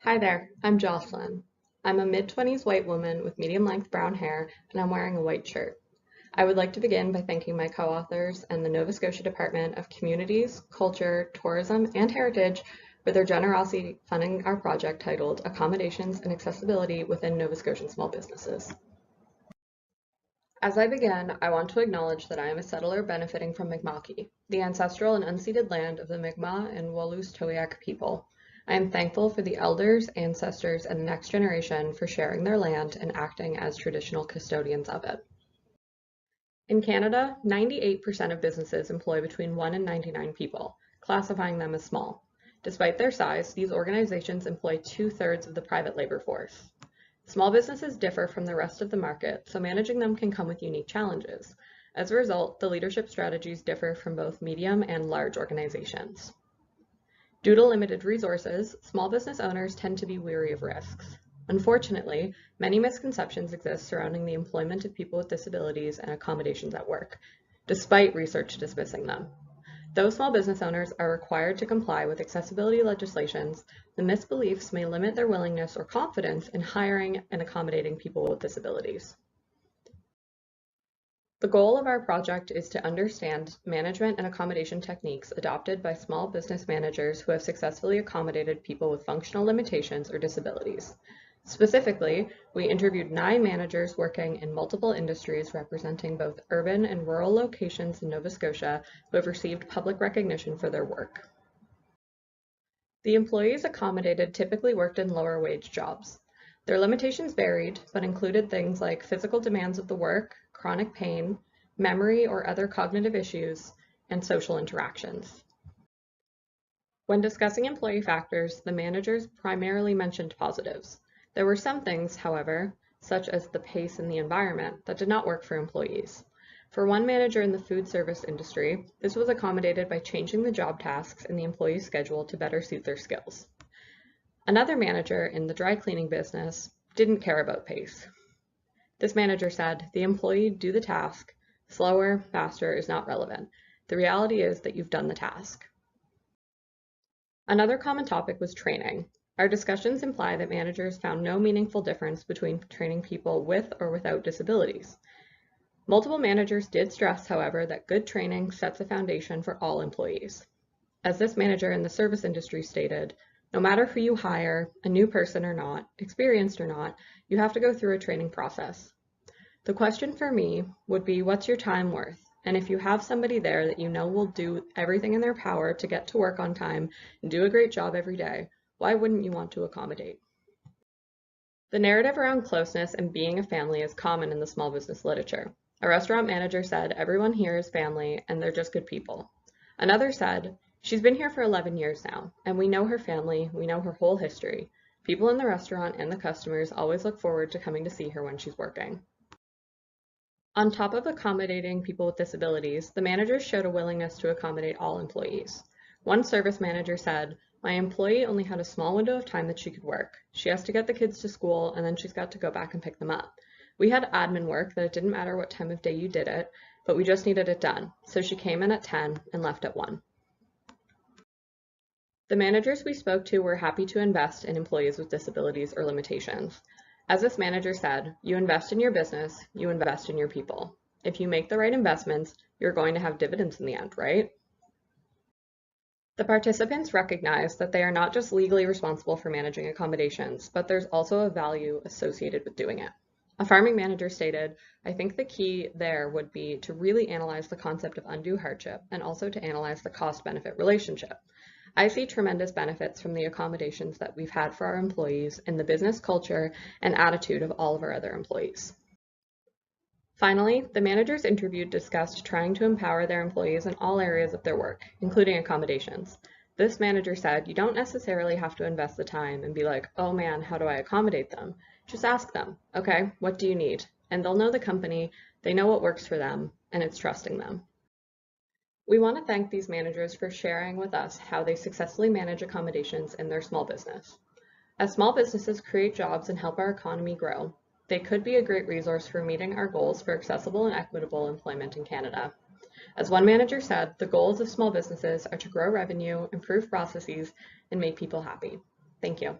Hi there, I'm Jocelyn. I'm a mid-20s white woman with medium-length brown hair, and I'm wearing a white shirt. I would like to begin by thanking my co-authors and the Nova Scotia Department of Communities, Culture, Tourism, and Heritage for their generosity funding our project titled Accommodations and Accessibility within Nova Scotian Small Businesses. As I begin, I want to acknowledge that I am a settler benefiting from Mi'kma'ki, the ancestral and unceded land of the Mi'kmaq and Wolastoqiyik people. I am thankful for the elders, ancestors, and the next generation for sharing their land and acting as traditional custodians of it. In Canada, 98% of businesses employ between 1 and 99 people, classifying them as small. Despite their size, these organizations employ 2/3 of the private labor force. Small businesses differ from the rest of the market, so managing them can come with unique challenges. As a result, the leadership strategies differ from both medium and large organizations. Due to limited resources, small business owners tend to be wary of risks. Unfortunately, many misconceptions exist surrounding the employment of people with disabilities and accommodations at work, despite research dismissing them. Though small business owners are required to comply with accessibility legislations, the misbeliefs may limit their willingness or confidence in hiring and accommodating people with disabilities. The goal of our project is to understand management and accommodation techniques adopted by small business managers who have successfully accommodated people with functional limitations or disabilities. Specifically, we interviewed 9 managers working in multiple industries representing both urban and rural locations in Nova Scotia who have received public recognition for their work. The employees accommodated typically worked in lower wage jobs. Their limitations varied, but included things like physical demands of the work, chronic pain, memory or other cognitive issues, and social interactions. When discussing employee factors, the managers primarily mentioned positives. There were some things, however, such as the pace and the environment, that did not work for employees. For one manager in the food service industry, this was accommodated by changing the job tasks in the employee's schedule to better suit their skills. Another manager in the dry cleaning business didn't care about pace. This manager said, "The employee do the task. Slower, faster is not relevant. The reality is that you've done the task." Another common topic was training. Our discussions imply that managers found no meaningful difference between training people with or without disabilities. Multiple managers did stress, however, that good training sets a foundation for all employees. As this manager in the service industry stated, "No matter who you hire, a new person or not, experienced or not, you have to go through a training process." The question for me would be, what's your time worth? And if you have somebody there that you know will do everything in their power to get to work on time and do a great job every day, why wouldn't you want to accommodate? The narrative around closeness and being a family is common in the small business literature. A restaurant manager said, "Everyone here is family and they're just good people." Another said, "She's been here for 11 years now, and we know her family, we know her whole history. People in the restaurant and the customers always look forward to coming to see her when she's working." On top of accommodating people with disabilities, the managers showed a willingness to accommodate all employees. One service manager said, "My employee only had a small window of time that she could work. She has to get the kids to school and then she's got to go back and pick them up. We had admin work that it didn't matter what time of day you did it, but we just needed it done. So she came in at 10 and left at 1. The managers we spoke to were happy to invest in employees with disabilities or limitations. As this manager said, "You invest in your business, you invest in your people. If you make the right investments, you're going to have dividends in the end, right?" The participants recognized that they are not just legally responsible for managing accommodations, but there's also a value associated with doing it. A farming manager stated, "I think the key there would be to really analyze the concept of undue hardship and also to analyze the cost-benefit relationship. I see tremendous benefits from the accommodations that we've had for our employees and the business culture and attitude of all of our other employees." Finally, the managers interviewed discussed trying to empower their employees in all areas of their work, including accommodations. This manager said, "You don't necessarily have to invest the time and be like, 'Oh man, how do I accommodate them?' Just ask them, 'Okay, what do you need?' And they'll know the company, they know what works for them, and it's trusting them." We want to thank these managers for sharing with us how they successfully manage accommodations in their small business. As small businesses create jobs and help our economy grow, they could be a great resource for meeting our goals for accessible and equitable employment in Canada. As one manager said, "The goals of small businesses are to grow revenue, improve processes, and make people happy." Thank you.